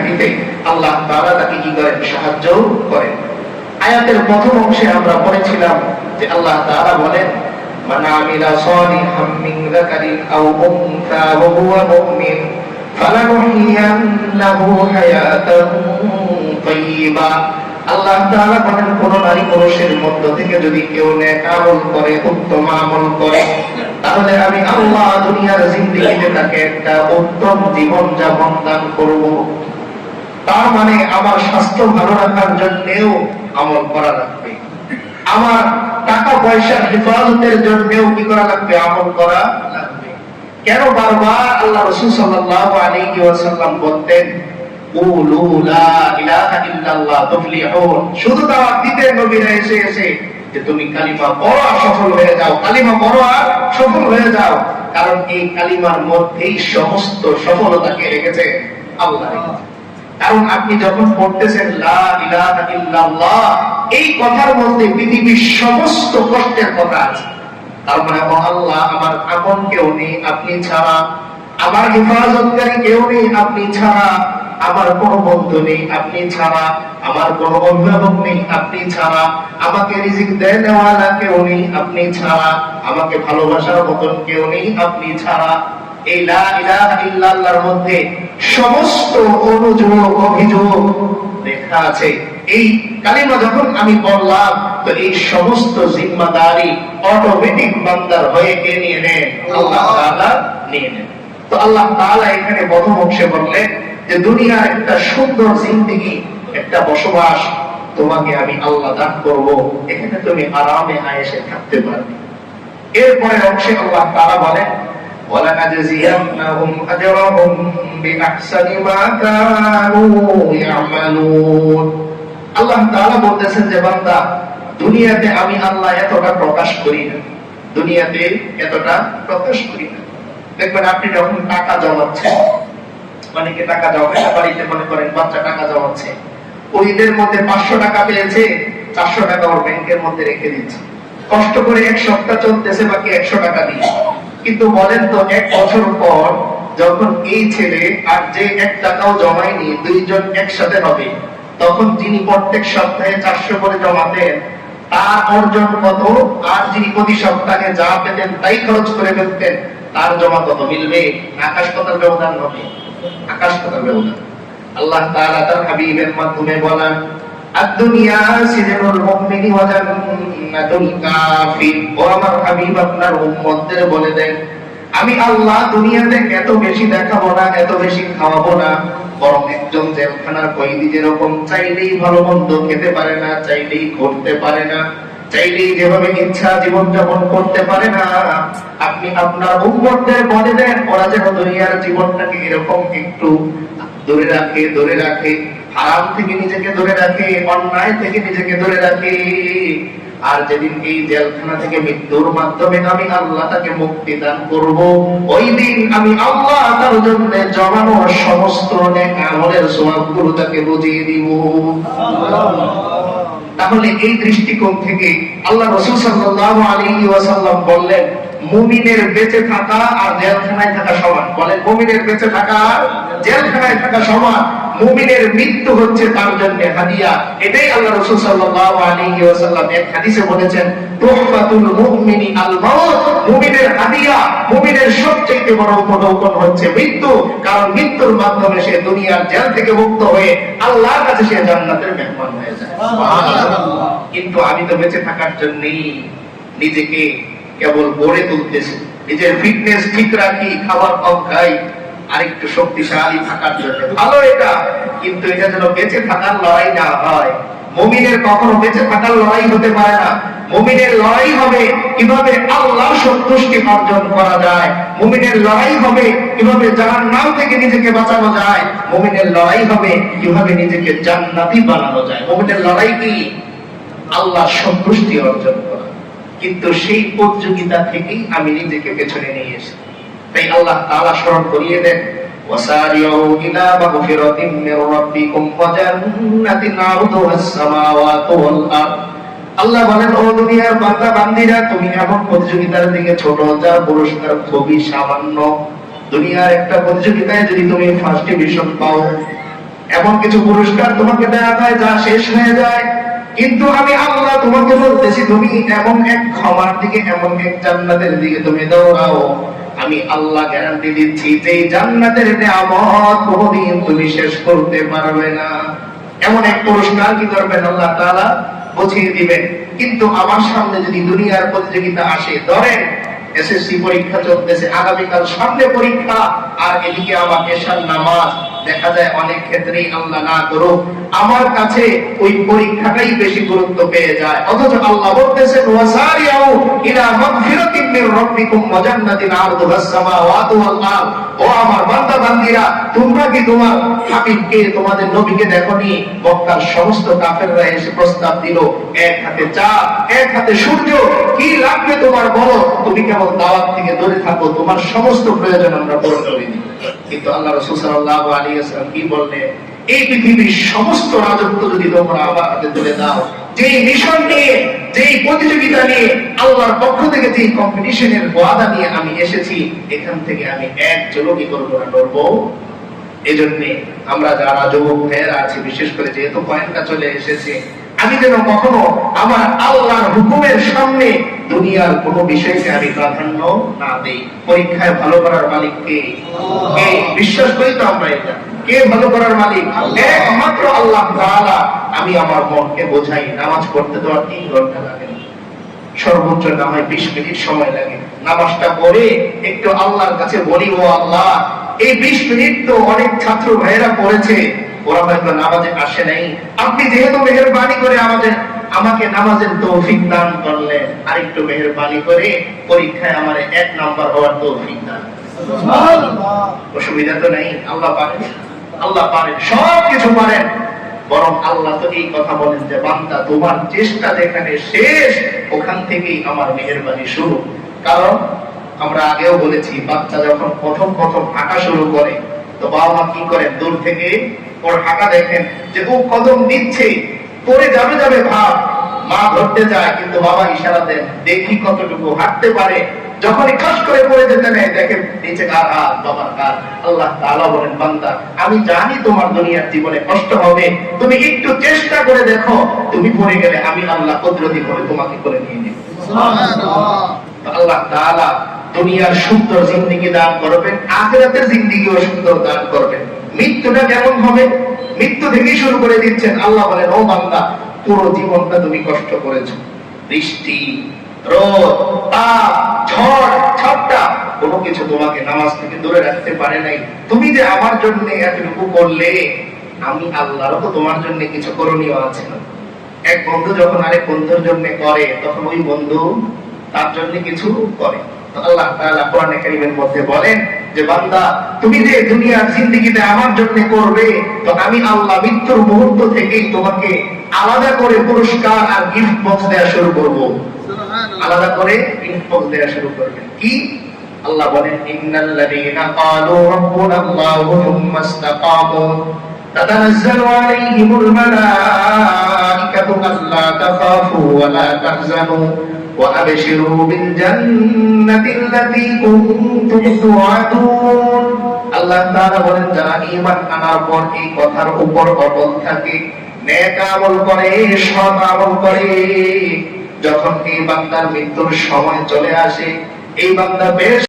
দিতে আল্লাহ তাআলা তাকে কি করেন? সাহায্য করেন। আয়াতের প্রথম অংশে আমরা পড়েছিলাম যে আল্লাহ তাআলা বলেন, মান আমিলা সালিহাম মিন যাকারিন আও উনসা ওয়া হুয়া মুমিন ফালানুহইয়ান্নাহু হায়াতান তাইয়্যিবা। আল্লাহ তাআলা বলেন, কোন নারী পুরুষের মধ্য থেকে যদি কেউ নেক আমল করে, উত্তম আমল করে, তাহলে আমি আল্লাহ দুনিয়ার জিন্দেগিতে তাকে একটা উত্তম জীবন যাপন দান করব। তার মানে আমার স্বাস্থ্য ভালো রাখার জন্যও আমল করা লাগবে, আমার টাকা পয়সার হেফাজতের জন্যও কি করা লাগবে? আমল করা লাগবে। কেন বারবার আল্লাহ রাসূল সাল্লাল্লাহু আলাইহি ওয়াসাল্লাম বলতেন, কুলু লা ইলাহা ইল্লাল্লাহ তুফলিহুন। শুধু দাওয়াত দিতেন নবীরা এসে এসে যে তুমি কালিমা পড়ো আর সফল হয়ে যাও, কালিমা পড়ো আর সফল হয়ে যাও। কারণ এই কালিমার মধ্যেই সমস্ত সফলতাকে রেখেছে আল্লাহ। কারণ আপনি যখন পড়তেছেন লা ইলাহা ইল্লাল্লাহ, এই কথার মধ্যে পৃথিবীর সমস্ত কষ্টের কথা আছে। তার মানে আল্লাহ, আমার আপন কেউ নেই আপনি ছাড়া, আমার হেফাজতকারী কেউ নেই আপনি ছাড়া, আমার কোনো বন্ধু নেই আপনি ছাড়া, আমার কোনো অভিভাবক নেই আপনি ছাড়া, আমাকে রিজিক দেওয়ালা কেউ নেই আপনি ছাড়া, আমাকে ভালোবাসার মতন কেউ নেই আপনি ছাড়া। এই লা ইলাহা ইল্লাল্লাহর মধ্যে সমস্ত অনুযোগ অভিযোগ লেখা আছে। এই কালিমা যখন আমি বললাম, তো এই সমস্ত জিম্মাদারি অটোমেটিক বান্দার হয়ে কে নিয়ে নেন? আল্লাহ তাআলা নিয়ে নেন। তো আল্লাহ তাআলা এখানে প্রথম অংশে বললেন যে দুনিয়ার একটা সুন্দর জিন্দেগি, একটা বসবাস তোমাকে আমি আল্লাহ দান করব, এখানে তুমি আরামে আয়েশে থাকতে পারবে। এরপরে অংশে আল্লাহ তাআলা বলেন, ওয়ালানাজজিয়ান্নাহুম আজরাহুম বিআহসানি মা কানু ইয়ামালুন। আল্লাহ তাআলা বলতেছেন যে বান্দা, দুনিয়াতে আমি আল্লাহ এতটা প্রকাশ করি না, দুনিয়াতে এতটা প্রকাশ করি না। দেখবেন আপনি যখন টাকা জমাচ্ছেন, অনেকে টাকা জমায় বাড়িতে, মনে করেন বাচ্চা টাকা জমাচ্ছে, ওইদের মধ্যে 500 টাকা পেয়েছে, 400 টাকা ওর ব্যাংকের মধ্যে রেখে দিচ্ছে, কষ্ট করে এক সপ্তাহ চলতেছে বাকি 100 টাকা দিয়ে। কিন্তু বলেন তো, 1 বছর পর যখন এই ছেলে আর যে 1 টাকাও জমায়নি, দুইজন একসাথে হবে, তখন যিনি প্রত্যেক সপ্তাহে 400 করে জমাতেন তার অর্জন কত, আর যিনি প্রতি সপ্তাহে যা পেতেন তাই খরচ করে ফেলতেন তার জমা কত মিলবে? আকাশ পাতাল ব্যবধান হবে, আকাশ পাতাল ব্যবধান। আল্লাহ তাআলা তার হাবিবের মাধ্যমে বলেন, আদ-দুনিয়া সিজনুল মুমিনি ওয়া জান্নাতুল কাফির। ও আমার হাবিব, আপনার উম্মতদের বলে দেন, আমি আল্লাহ দুনিয়াতে এত বেশি দেখাবো না, এত বেশি খাওয়াবো না, বরং একজন জেলখানার কয়েদি যেরকম চাইলেই ভালো মন্দ খেতে পারে না, চাইলেই করতে পারে না, চাইলেই যেভাবে ইচ্ছা জীবন যাপন করতে পারে না, আপনি আপনার উম্মতদের বলে দেন ওরা যেন দুনিয়ার জীবনটাকে এরকম একটু ধরে রাখে, হারাম থেকে নিজেকে ধরে রাখে, অন্যায় থেকে নিজেকে ধরে রাখে। আর যেদিন এই জেলখানা থেকে মৃত্যুর মাধ্যমে আমি আল্লাহ তাকে মুক্তি দান করব, ওই দিন আমি আল্লাহ তার জন্য জমানো সমস্ত নেক আমলের সওয়াবগুলো তাকে বুঝিয়ে দিব। তাহলে এই দৃষ্টিকোণ থেকে আল্লাহ রাসূল সাল্লাল্লাহু আলাইহি ওয়াসাল্লাম বললেন, মুমিনের বেঁচে থাকা আর জেলখানায় থাকা সমান। বলেন, মুমিনের বেঁচে থাকা আর জেলখানায় থাকা সমান। মুমিনের মৃত্যু হচ্ছে তার জন্য হাদিয়া। এটাই আল্লাহ রাসূল সাল্লাল্লাহু আলাইহি ওয়াসাল্লাম এক হাদিসে বলেছেন, তুহফাতুল মুমিনি আল মাউত। মুমিনের হাদিয়া, মুমিনের সবচেয়ে বড় উপঢৌকন হচ্ছে মৃত্যু। কারণ মৃত্যুর মাধ্যমে সে দুনিয়ার জেল থেকে মুক্ত হয়ে আল্লাহর কাছে সে জান্নাতের মেহমান হয়ে যায়। সুবহানাল্লাহ। কিন্তু আমি তো বেঁচে থাকার জন্যই নিজেকে কেবল গড়ে তুলতেছি, নিজের ফিটনেস ঠিক রাখি, খাবার কম খাই, আরেকটু শক্তিশালী থাকার জন্য। ভালো এটা, কিন্তু এটা যেন বেঁচে থাকার লড়াই না হয়। মুমিনের কখনো বেঁচে থাকার লড়াই হতে পারে না। মুমিনের লড়াই হবে কিভাবে আল্লাহর সন্তুষ্টি অর্জন করা যায়, মুমিনের লড়াই হবে কিভাবে জাহান্নাম থেকে নিজেকে বাঁচানো যায়, মুমিনের লড়াই হবে কিভাবে নিজেকে জান্নাতি বানানো যায়। মুমিনের লড়াই কি? আল্লাহর সন্তুষ্টি অর্জন করা। কিন্তু সেই প্রতিযোগিতা থেকেই আমি নিজেকে পেছনে নিয়ে এসেছি। তাই আল্লাহ তাআলা স্মরণ করিয়ে দেন, ওয়াসারিউ ইলা মাগফিরাতিম মির রাব্বিকুম ওয়া জান্নাতিন আরদুহাস সামাওয়াতু ওয়াল আরদ। আল্লাহ বলেন, ও দুনিয়ার বান্দা বান্দীরা, তুমি এমন প্রতিযোগিতার দিকে ছোট যার পুরস্কার খুবই সামান্য। দুনিয়ার একটা প্রতিযোগিতায় যদি তুমি ফার্স্ট ডিভিশন পাও, এমন কিছু পুরস্কার তোমাকে দেওয়া হয় যা শেষ হয়ে যায়। কিন্তু আমি আল্লাহ তোমাকে বলতেছি, তুমি এমন এক ক্ষমার দিকে, এমন এক জান্নাতের দিকে তুমি দৌড়াও, আমি আল্লাহ গ্যারান্টি দিচ্ছি যে জান্নাতের নিয়ামত কোনদিন তুমি শেষ করতে পারবে না। এমন এক পুরস্কার কি করবেন আল্লাহ তাআলা বুঝিয়ে দিবেন। কিন্তু আমার সামনে যদি দুনিয়ার প্রতিযোগিতা আসে, ধরেন এসএসসি পরীক্ষা চলতেছে, আগামীকাল সামনে পরীক্ষা, আর এদিকে আবার এশার নামাজ, দেখা যায় অনেক ক্ষেত্রেই আল্লাহ না করুক আমার কাছে ওই পরীক্ষাটাই বেশি গুরুত্ব পেয়ে যায়। অথচ আল্লাহ বলতেছেন ওয়াসারিউ ইলা মাগফিরাতিন মির রাব্বিকুম ওয়া জান্নাতিন আরদুহাস সামাওয়াতু ওয়াল আরদ। ও আমার বান্দা বান্দীরা, তোমরা কি তোমার হাবিবকে, তোমাদের নবীকে দেখোনি? মক্কার সমস্ত কাফেররা এসে প্রস্তাব দিল, এক হাতে চাঁদ, এক হাতে সূর্য, কি লাগবে তোমার বলো, তুমি কেবল দাওয়াত থেকে দূরে থাকো, তোমার সমস্ত প্রয়োজন আমরা পূরণ করে দিই। কিন্তু আল্লাহ রাসূল সাল্লাল্লাহু আলাইহি ওয়াসাল্লাম কি বললেন? এই পৃথিবীর সমস্ত রাজত্ব যদি তোমরা আমার হাতে তুলে দাও, যেই মিশন নিয়ে, যেই প্রতিযোগিতা নিয়ে, আল্লাহর পক্ষ থেকে যেই কম্পিটিশনের ওয়াদা নিয়ে আমি এসেছি, এখান থেকে আমি এক চলকি করবো না, করবো। এই জন্য আমরা যারা যুবক ভাইয়েরা আছি, বিশেষ করে যেহেতু পয়েন্টটা চলে এসেছে, আমি যেন কখনো আমার আল্লাহর হুকুমের সামনে দুনিয়ার কোনো বিষয়কে আমি প্রাধান্য না দেই। পরীক্ষায় ভালো করার মালিক কে? কে? বিশ্বাস করি তো আমরা এটা। কে ভালো করার মালিক? একমাত্র আল্লাহ তাআলা। আমি আমার মনকে বোঝাই, নামাজ পড়তে তো আর 3 ঘন্টা লাগে না, সর্বোচ্চ না হয় 20 মিনিট সময় লাগে। নামাজটা পড়ে একটু আল্লাহর কাছে বলি, ও আল্লাহ, এই 20 মিনিট তো অনেক ছাত্র ভাইয়েরা পড়েছে, ওরা হয়তো নামাজে আসে নাই, আপনি যেহেতু মেহেরবানি করে আমাকে নামাজের তৌফিক দান করলেন, আরেকটু মেহেরবানি করে পরীক্ষায় আমার 1 নাম্বার হওয়ার তৌফিক দান। সুবহানাল্লাহ। অসুবিধা তো নাই, আল্লাহ পারেন, আল্লাহ পারেন, সব কিছু পারেন। বরং আল্লাহ তো এই কথা বলেন যে বান্দা, তোমার চেষ্টা যেখানে শেষ, ওখান থেকেই আমার মেহেরবানি শুরু। কারণ আমরা আগেও বলেছি, বাচ্চা যখন প্রথম হাঁটা শুরু করে, তো বাবা মা কি করেন? দূর থেকে ওর হাঁটা দেখেন যে ও কদম দিচ্ছে, পড়ে যাবে ভাব, মা ধরতে যায়, কিন্তু বাবা ইশারা দেন, দেখি কতটুকু হাঁটতে পারে। যখনই খাস করে পড়ে যেতে নেয়, দেখেন নিচে কার হাত, বাবার হাত। আল্লাহ তাআলা বলেন, বান্দা, আমি জানি তোমার দুনিয়ার জীবনে কষ্ট হবে, তুমি একটু চেষ্টা করে দেখো, তুমি পড়ে গেলে আমি আল্লাহ কুদরতি করে তোমাকে করে নিয়ে নেব। সুবহানাল্লাহ। আল্লাহ তাআলা দুনিয়ার সুন্দর জিন্দেগি দান করবেন, আখিরাতের জিন্দেগিও সুন্দর দান করবেন। মৃত্যুটা কেমন হবে? মৃত্যু থেকেই শুরু করে দিচ্ছেন। আল্লাহ বলেন, ও বান্দা, পুরো জীবনটা তুমি কষ্ট করেছো, বৃষ্টি, রোদ, তাপ, ঝড়, ঝাপটা, কোনো কিছু তোমাকে নামাজ থেকে দূরে রাখতে পারে নাই। তুমি যে আমার জন্য এতটুকু করলে, আমি আল্লাহরও তো তোমার জন্য কিছু করণীয় আছে না? এক বন্ধু যখন আরেক বন্ধুর জন্য করে, তখন ওই বন্ধু তার জন্য কিছু করে। আল্লাহ তাআলা কোরআনে কারীমের মধ্যে বলেন যে বান্দা, তুমি যে দুনিয়ার জিন্দেগিতে আমার জন্য করবে, তো আমি আল্লাহ মৃত্যুর মুহূর্ত থেকেই তোমাকে আলাদা করে পুরস্কার আর গিফট বক্স দেয়া শুরু করব। আলাদা করে গিফট বক্স দেয়া শুরু করবেন। কি? আল্লাহ বলেন, ইন্নাল্লাযীনা ক্বালু রাব্বুনাল্লাহু থুম্মা ইসতাকামু তাতানাজ্জালু আলাইহিমুল মালাঈকাতু আল্লা তাখাফু ওয়া লা তাহজানু وأبشروا بالجنة التي كنتم توعدون। আল্লাহ তাআলা বলেন, যারা ঈমান আনার পর এই কথার উপর অটল থাকে, নেক আমল করে, সৎ আমল করে, যখন এই বান্দার মৃত্যুর সময় চলে আসে, এই বান্দা বেশ